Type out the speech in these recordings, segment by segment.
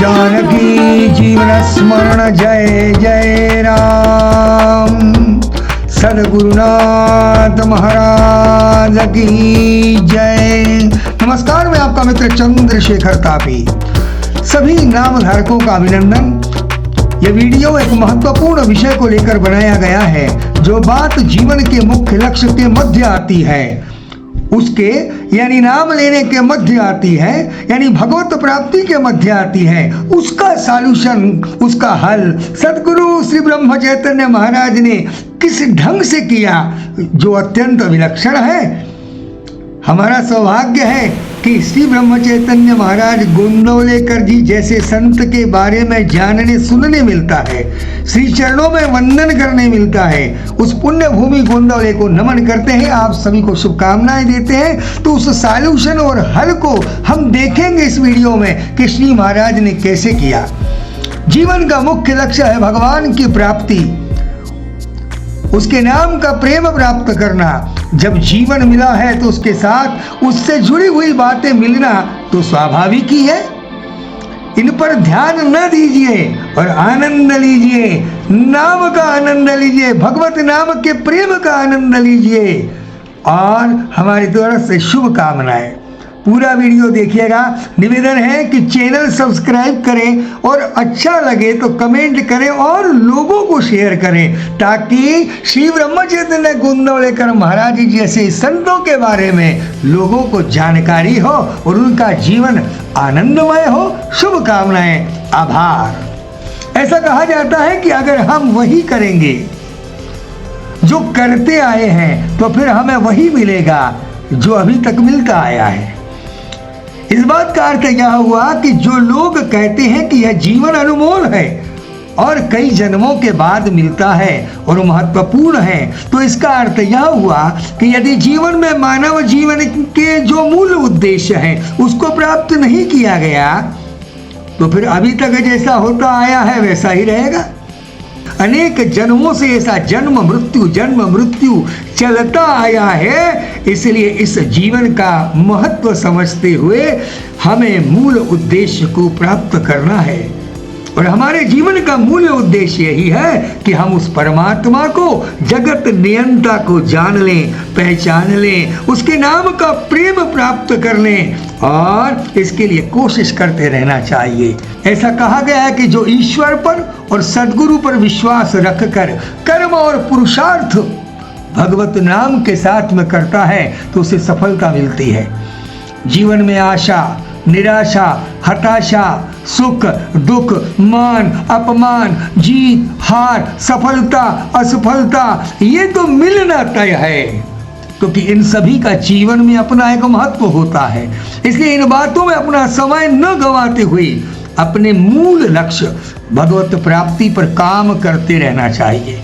जानकी जीवन स्मरण जय जय राम। सद्गुरुनाथ महाराज की जय। नमस्कार, मैं आपका मित्र चंद्रशेखर तापी। सभी नाम धारकों का अभिनंदन। यह वीडियो एक महत्वपूर्ण विषय को लेकर बनाया गया है। जो बात जीवन के मुख्य लक्ष्य के मध्य आती है, उसके यानी नाम लेने के मध्य आती है, यानी भगवत प्राप्ति के मध्य आती है, उसका सॉल्यूशन, उसका हल सदगुरु श्री ब्रह्म चैतन्य महाराज ने किस ढंग से किया, जो अत्यंत विलक्षण है। हमारा सौभाग्य है कि श्री ब्रह्म चैतन्य महाराज गोंदवलेकर जी जैसे संत के बारे में जानने सुनने मिलता है, श्री चरणों में वंदन करने मिलता है। उस पुण्य भूमि गोंदवले को नमन करते हैं, आप सभी को शुभकामनाएं देते हैं। तो उस सॉल्यूशन और हल को हम देखेंगे इस वीडियो में कि श्री महाराज ने कैसे किया। जीवन का मुख्य लक्ष्य है भगवान की प्राप्ति, उसके नाम का प्रेम प्राप्त करना। जब जीवन मिला है तो उसके साथ उससे जुड़ी हुई बातें मिलना तो स्वाभाविक ही है। इन पर ध्यान न दीजिए और आनंद लीजिए, नाम का आनंद लीजिए, भगवत नाम के प्रेम का आनंद लीजिए। और हमारी तरफ से शुभकामनाएं। पूरा वीडियो देखिएगा। निवेदन है कि चैनल सब्सक्राइब करें और अच्छा लगे तो कमेंट करें और लोगों को शेयर करें, ताकि श्री ब्रह्म चैतन्य गोंदवलेकर महाराज जी जैसे संतों के बारे में लोगों को जानकारी हो और उनका जीवन आनंदमय हो। शुभकामनाएं, आभार। ऐसा कहा जाता है कि अगर हम वही करेंगे जो करते आए हैं तो फिर हमें वही मिलेगा जो अभी तक मिलता आया है। इस बात का अर्थ यह हुआ कि जो लोग कहते हैं कि यह जीवन अनमोल है और कई जन्मों के बाद मिलता है और महत्वपूर्ण है, तो इसका अर्थ यह हुआ कि यदि जीवन में मानव जीवन के जो मूल उद्देश्य है उसको प्राप्त नहीं किया गया तो फिर अभी तक जैसा होता आया है वैसा ही रहेगा। अनेक जन्मों से ऐसा जन्म मृत्यु चलता आया है। इसलिए इस जीवन का महत्व समझते हुए हमें मूल उद्देश्य को प्राप्त करना है। और हमारे जीवन का मूल उद्देश्य यही है कि हम उस परमात्मा को, जगत नियंता को जान लें, पहचान लें, उसके नाम का प्रेम प्राप्त कर लें और इसके लिए कोशिश करते रहना चाहिए। ऐसा कहा गया है कि जो ईश्वर पर और सद्गुरु पर विश्वास रखकर कर्म और पुरुषार्थ भगवत नाम के साथ में करता है तो उसे सफलता मिलती है। जीवन में आशा, निराशा, हताशा, सुख, दुख, मान, अपमान, जीत, हार, सफलता, असफलता, ये तो मिलना तय है, क्योंकि इन सभी का जीवन में अपना एक महत्व होता है। इसलिए इन बातों में अपना समय न गंवाते हुए अपने मूल लक्ष्य भगवत प्राप्ति पर काम करते रहना चाहिए।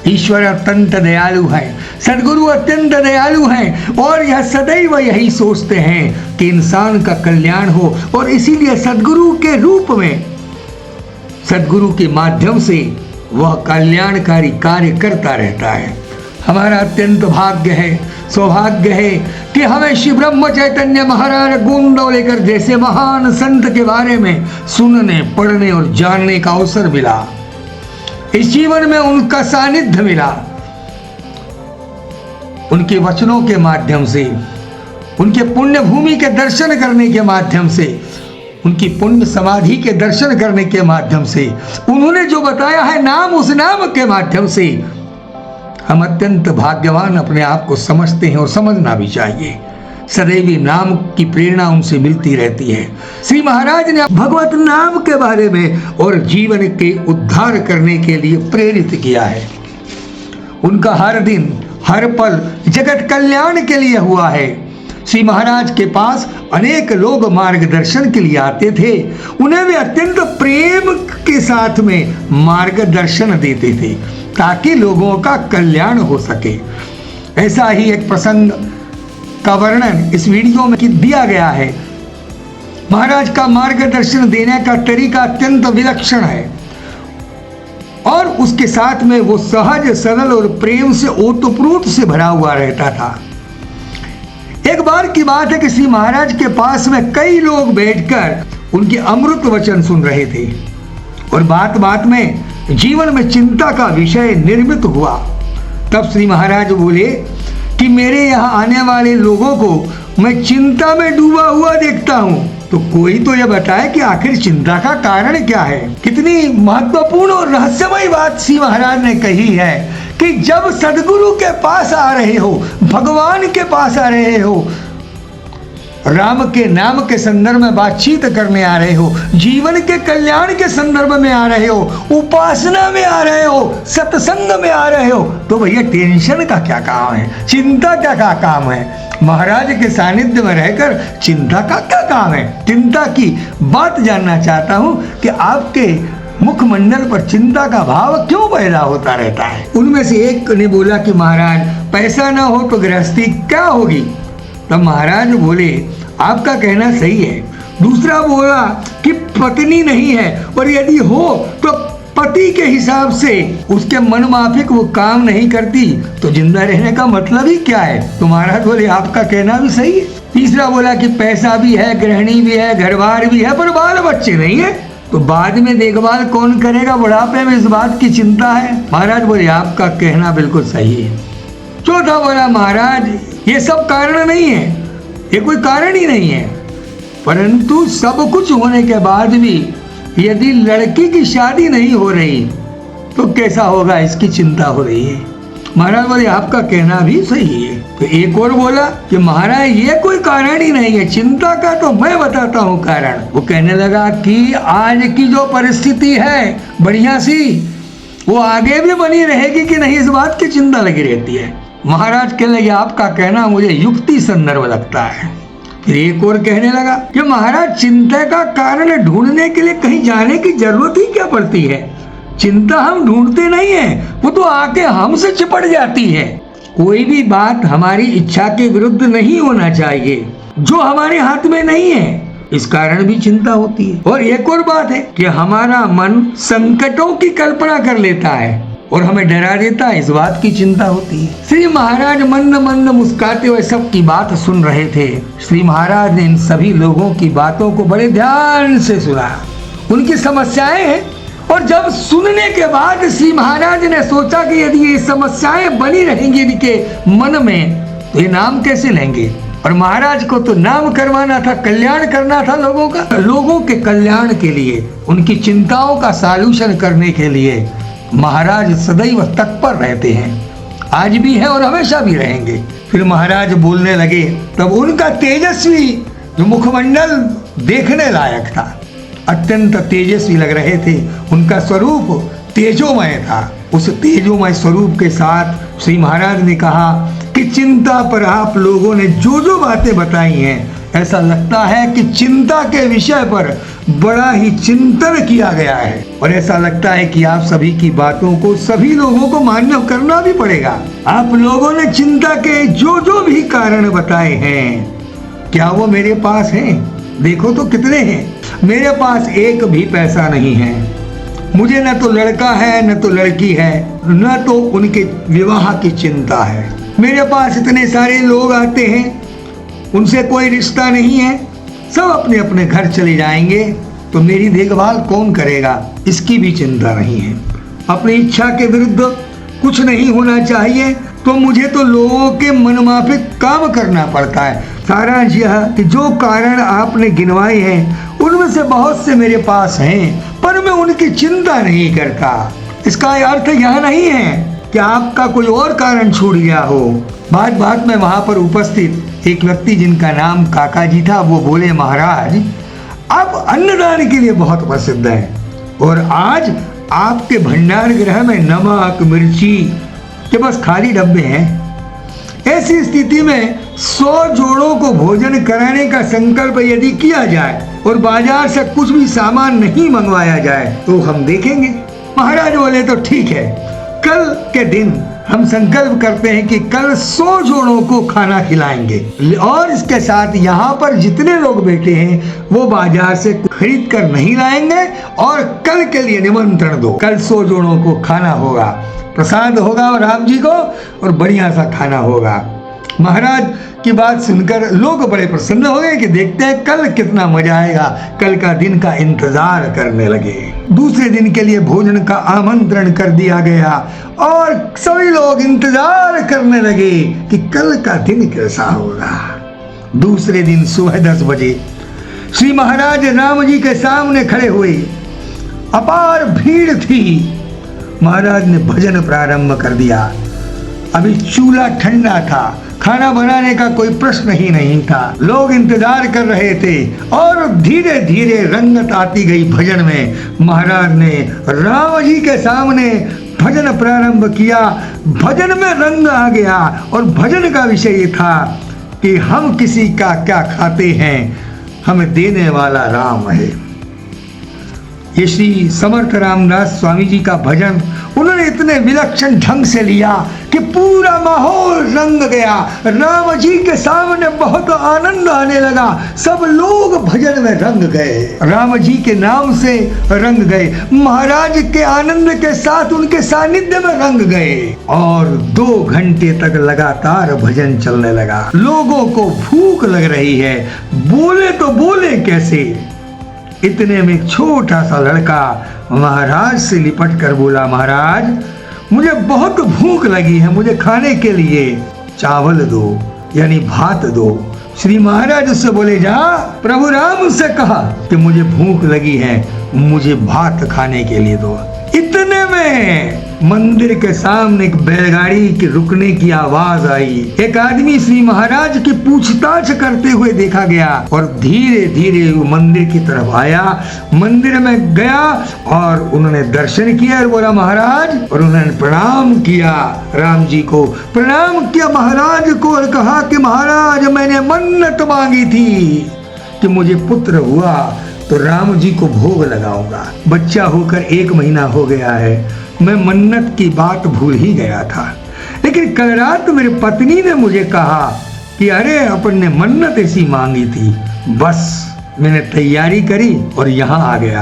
ईश्वर अत्यंत दयालु है, सदगुरु अत्यंत दयालु हैं और यह सदैव यही सोचते हैं कि इंसान का कल्याण हो, और इसीलिए सदगुरु के रूप में, सदगुरु के माध्यम से वह कल्याणकारी कार्य करता रहता है। हमारा अत्यंत भाग्य है, सौभाग्य है कि हमें श्री ब्रह्म चैतन्य महाराज गोंदवलेकर जैसे महान संत के बारे में सुनने, पढ़ने और जानने का अवसर मिला। इस जीवन में उनका सानिध्य मिला। उनके वचनों के माध्यम से, उनके पुण्य भूमि के दर्शन करने के माध्यम से, उनकी पुण्य समाधि के दर्शन करने के माध्यम से, उन्होंने जो बताया है नाम, उस नाम के माध्यम से हम अत्यंत भाग्यवान अपने आप को समझते हैं और समझना भी चाहिए। सदैव नाम की प्रेरणा उनसे मिलती रहती है। श्री महाराज ने भगवत नाम के बारे में और जीवन के उद्धार करने के लिए प्रेरित किया है। उनका हर दिन, हर पल जगत कल्याण के लिए हुआ है। श्री महाराज के पास अनेक लोग मार्गदर्शन के लिए आते थे, उन्हें वे अत्यंत प्रेम के साथ में मार्गदर्शन देते थे ताकि लोगों का कल्याण हो सके। ऐसा ही एक प्रसंग का वर्णन इस वीडियो में दिया गया है। महाराज का मार्गदर्शन देने का तरीका अत्यंत विलक्षण है और उसके साथ में वो सहज, सरल और प्रेम से ओतप्रोत से भरा हुआ रहता था। एक बार की बात है कि श्री महाराज के पास में कई लोग बैठकर उनके अमृत वचन सुन रहे थे और बात बात में जीवन में चिंता का विषय निर्मित हुआ। तब श्री महाराज बोले कि मेरे यहाँ आने वाले लोगों को मैं चिंता में डूबा हुआ देखता हूँ, तो कोई तो यह बताए कि आखिर चिंता का कारण क्या है। कितनी महत्वपूर्ण और रहस्यमय बात श्री महाराज ने कही है कि जब सदगुरु के पास आ रहे हो, भगवान के पास आ रहे हो, राम के नाम के संदर्भ में बातचीत करने आ रहे हो, जीवन के कल्याण के संदर्भ में आ रहे हो, उपासना में आ रहे हो, सत्संग में आ रहे हो, तो भैया टेंशन का क्या काम है, चिंता का क्या काम है। महाराज के सानिध्य में रहकर चिंता का क्या काम है। चिंता की बात जानना चाहता हूँ कि आपके मुखमंडल पर चिंता का भाव क्यों पैदा होता रहता है। उनमें से एक ने बोला कि महाराज पैसा ना हो तो गृहस्थी क्या होगी। तब महाराज बोले आपका कहना सही है। दूसरा बोला कि पत्नी नहीं है और यदि हो तो पति के हिसाब से उसके मन माफिक वो काम नहीं करती तो जिंदा रहने का मतलब ही क्या है। तो महाराज बोले आपका कहना भी सही है। तीसरा बोला कि पैसा भी है, गृहिणी भी है, घर बार भी है, पर बाल बच्चे नहीं है, तो बाद में देखभाल कौन करेगा, बुढ़ापे में, इस बात की चिंता है। महाराज बोले आपका कहना बिल्कुल सही है। चौथा बोला महाराज ये सब कारण नहीं है, ये कोई कारण ही नहीं है, परंतु सब कुछ होने के बाद भी यदि लड़की की शादी नहीं हो रही तो कैसा होगा, इसकी चिंता हो रही है। महाराज बोले आपका कहना भी सही है। तो एक और बोला कि महाराज ये कोई कारण ही नहीं है, चिंता का तो मैं बताता हूँ कारण। वो कहने लगा कि आज की जो परिस्थिति है बढ़िया सी, वो आगे भी बनी रहेगी कि नहीं, इस बात की चिंता लगी रहती है। महाराज कहने लगे आपका कहना मुझे युक्ति संदर्भ लगता है। फिर एक और कहने लगा कि महाराज चिंता का कारण ढूंढने के लिए कहीं जाने की जरूरत ही क्या पड़ती है, चिंता हम ढूंढते नहीं है, वो तो आके हमसे चिपट जाती है। कोई भी बात हमारी इच्छा के विरुद्ध नहीं होना चाहिए जो हमारे हाथ में नहीं है, इस कारण भी चिंता होती है। और एक और बात है कि हमारा मन संकटों की कल्पना कर लेता है और हमें डरा देता है, इस बात की चिंता होती है। श्री महाराज मंद मंद मुस्कुराते हुए सबकी बात सुन रहे थे। श्री महाराज ने इन सभी लोगों की बातों को बड़े ध्यान से सुना, उनकी समस्याएं हैं, और जब सुनने के बाद श्री महाराज ने सोचा कि यदि ये समस्याएं बनी रहेंगी इनके मन में तो ये नाम कैसे लेंगे। और महाराज को तो नाम करवाना था, कल्याण करना था लोगों का। लोगों के कल्याण के लिए, उनकी चिंताओं का सॉल्यूशन करने के लिए महाराज सदैव तत्पर रहते हैं, आज भी है और हमेशा भी रहेंगे। फिर महाराज बोलने लगे, तब उनका तेजस्वी जो मुखमंडल देखने लायक था, अत्यंत तेजस्वी लग रहे थे, उनका स्वरूप तेजोमय था। उस तेजोमय स्वरूप के साथ श्री महाराज ने कहा कि चिंता पर आप लोगों ने जो जो बातें बताई हैं, ऐसा लगता है कि चिंता के विषय पर बड़ा ही चिंतन किया गया है, और ऐसा लगता है कि आप सभी की बातों को सभी लोगों को मान्य करना भी पड़ेगा। आप लोगों ने चिंता के जो जो भी कारण बताए हैं, क्या वो मेरे पास हैं? देखो तो कितने हैं। मेरे पास एक भी पैसा नहीं है, मुझे न तो लड़का है न तो लड़की है, न तो उनके विवाह की चिंता है। मेरे पास इतने सारे लोग आते हैं, उनसे कोई रिश्ता नहीं है, सब अपने अपने घर चले जाएंगे, तो मेरी देखभाल कौन करेगा, इसकी भी चिंता नहीं है। अपनी इच्छा के विरुद्ध कुछ नहीं होना चाहिए, तो मुझे तो लोगों के मनमाफिक काम करना पड़ता है। सारांश यह कि जो कारण आपने गिनवाए हैं उनमें से बहुत से मेरे पास हैं, पर मैं उनकी चिंता नहीं करता। इसका अर्थ यह नहीं है कि आपका कोई और कारण छूट गया हो। बात बात में वहां पर उपस्थित एक व्यक्ति जिनका नाम काका जी था, वो बोले महाराज आप अन्नदान के लिए बहुत प्रसिद्ध हैं, और आज आपके भंडार गृह में नमक मिर्ची के बस खाली डब्बे हैं। ऐसी स्थिति में 100 जोड़ों को भोजन कराने का संकल्प यदि किया जाए और बाजार से कुछ भी सामान नहीं मंगवाया जाए तो हम देखेंगे। महाराज बोले तो ठीक है, कल के दिन हम संकल्प करते हैं कि कल 100 जोड़ों को खाना खिलाएंगे, और इसके साथ यहाँ पर जितने लोग बैठे हैं वो बाजार से खरीद कर नहीं लाएंगे, और कल के लिए निमंत्रण दो। कल 100 जोड़ों को खाना होगा, प्रसाद होगा और राम जी को, और बढ़िया सा खाना होगा। महाराज की बात सुनकर लोग बड़े प्रसन्न हो गए कि देखते हैं कल कितना मजा आएगा। कल का दिन का इंतजार करने लगे। दूसरे दिन के लिए भोजन का आमंत्रण कर दिया गया और सभी लोग इंतजार करने लगे कि कल का दिन कैसा होगा। दूसरे दिन सुबह 10 बजे श्री महाराज राम जी के सामने खड़े हुए। अपार भीड़ थी। महाराज ने भजन प्रारंभ कर दिया। अभी चूल्हा ठंडा था, खाना बनाने का कोई प्रश्न ही नहीं था। लोग इंतजार कर रहे थे और धीरे धीरे रंगत आती गई भजन में। महाराज ने राम जी के सामने भजन प्रारंभ किया। भजन में रंग आ गया और भजन का विषय था कि हम किसी का क्या खाते हैं, हमें देने वाला राम है। ये श्री समर्थ रामदास स्वामी जी का भजन उन्होंने इतने विलक्षण ढंग से लिया कि पूरा माहौल रंग गया। राम जी के सामने बहुत आनंद आने लगा। सब लोग भजन में रंग गए, राम जी के नाम से रंग गए, महाराज के आनंद के साथ उनके सानिध्य में रंग गए। और 2 घंटे तक लगातार भजन चलने लगा। लोगों को भूख लग रही है, बोले तो बोले कैसे। इतने में एक छोटा सा लड़का महाराज से लिपट कर बोला, महाराज मुझे बहुत भूख लगी है, मुझे खाने के लिए चावल दो, यानी भात दो। श्री महाराज उससे बोले, जा प्रभु राम से कहा कि मुझे भूख लगी है, मुझे भात खाने के लिए दो। इतने में मंदिर के सामने एक बैलगाड़ी के रुकने की आवाज आई। एक आदमी श्री महाराज की पूछताछ करते हुए देखा गया और धीरे धीरे वो मंदिर की तरफ आया। मंदिर में गया और उन्होंने दर्शन किया और बोला महाराज, और उन्होंने प्रणाम किया, राम जी को प्रणाम किया महाराज को और कहा कि महाराज मैंने मन्नत मांगी थी कि मुझे पुत्र हुआ तो राम जी को भोग लगाऊंगा। बच्चा होकर 1 महीना हो गया है, मैं मन्नत की बात भूल ही गया था। लेकिन कल रात मेरी पत्नी ने मुझे कहा कि अरे अपन ने मन्नत ऐसी मांगी थी। बस मैंने तैयारी करी और यहाँ आ गया।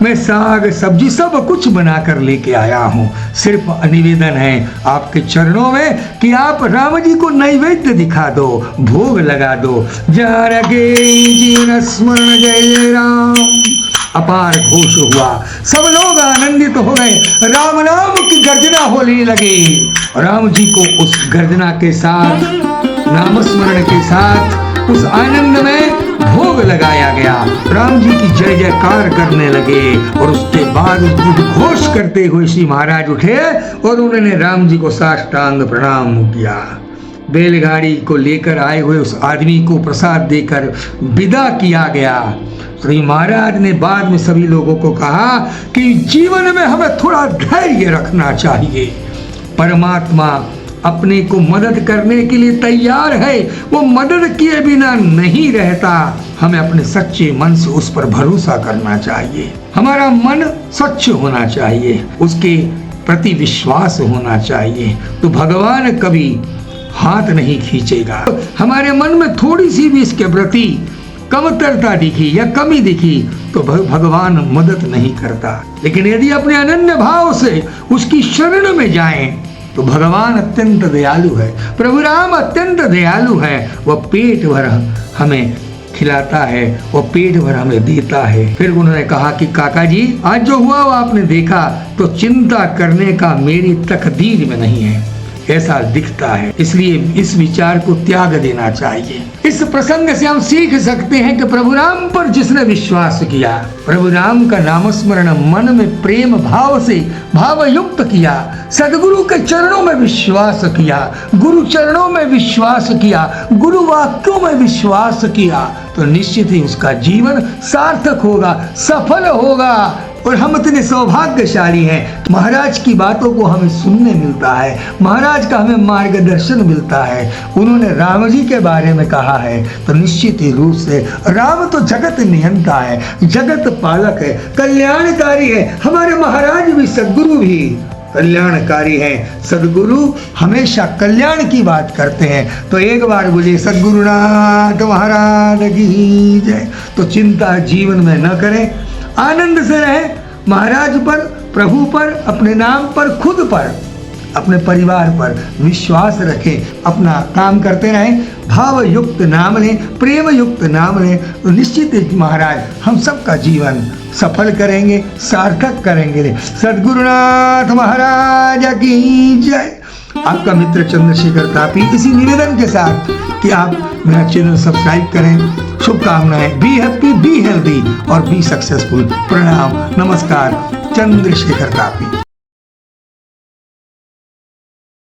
मैं साग सब्जी सब कुछ बनाकर लेके आया हूँ। सिर्फ निवेदन है आपके चरणों में कि आप राम जी को नैवेद्य दिखा दो, भोग लगा दो। जानकी जीवन स्मरण जय राम। अपार घोष हुआ, सब लोग आनंदित हो गए। राम नाम की गर्जना होने लगी। राम जी को उस गर्जना के साथ, नामस्मरण के साथ, उस आनंद में भोग लगाया गया। राम जी की जय जयकार करने लगे और उसके बाद घोष करते हुए श्री महाराज उठे और उन्होंने राम जी को साष्टांग प्रणाम किया। बैलगाड़ी को लेकर आए हुए उस आदमी को प्रसाद देकर विदा किया गया। श्री महाराज ने बाद में सभी लोगों को कहा कि जीवन में हमें थोड़ा धैर्य रखना चाहिए। परमात्मा अपने को मदद करने के लिए तैयार है, वो मदद किए बिना नहीं रहता। हमें अपने सच्चे मन से उस पर भरोसा करना चाहिए। हमारा मन स्वच्छ होना चाहिए, उसके प्रति विश्वास होना चाहिए, तो भगवान कभी हाथ नहीं खींचेगा। हमारे मन में थोड़ी सी भी इसके प्रति कमतरता दिखी या कमी दिखी तो भगवान मदद नहीं करता। लेकिन यदि अपने अनन्य भाव से उसकी शरण में जाएं तो भगवान अत्यंत दयालु है। प्रभु राम अत्यंत दयालु है। वह पेट भर हमें खिलाता है, वह पेट भर हमें देता है। फिर उन्होंने कहा कि काका जी आज जो हुआ वो आपने देखा, तो चिंता करने का मेरी तकदीर में नहीं है, ऐसा दिखता है। इसलिए इस विचार को त्याग देना चाहिए। इस प्रसंग से हम सीख सकते हैं कि प्रभु राम पर जिसने विश्वास किया, प्रभु राम का नामस्मरण मन में प्रेम भाव से भाव युक्त किया, सदगुरु के चरणों में विश्वास किया, गुरु चरणों में विश्वास किया, गुरु वाक्यों में विश्वास किया, तो निश्चित ही उसका जीवन सार्थक होगा, सफल होगा। और हम इतने सौभाग्यशाली हैं, महाराज की बातों को हमें सुनने मिलता है, महाराज का हमें मार्गदर्शन मिलता है। उन्होंने राम जी के बारे में कहा है तो निश्चित ही रूप से राम तो जगत नियंता है, जगत पालक है, कल्याणकारी है। हमारे महाराज भी, सद्गुरु भी कल्याणकारी है। सद्गुरु हमेशा कल्याण की बात करते हैं। तो एक बार बोले सद्गुरुनाथ महाराज की जय। तो चिंता जीवन में न करें, आनंद से रहें। महाराज पर, प्रभु पर, अपने नाम पर, खुद पर अपने परिवार पर विश्वास रखें, अपना काम करते रहें, भाव युक्त नाम लें, प्रेम युक्त नाम लें, तो निश्चित ही महाराज हम सबका जीवन सफल करेंगे, सार्थक करेंगे। सद्गुरुनाथ महाराज की जय। आपका मित्र चंद्रशेखर तापी इसी निवेदन के साथ कि आप मेरा चैनल सब्सक्राइब करें। शुभकामनाएं। बी हैप्पी, बी हेल्दी और बी सक्सेसफुल। प्रणाम, नमस्कार। चंद्रशेखर तापी।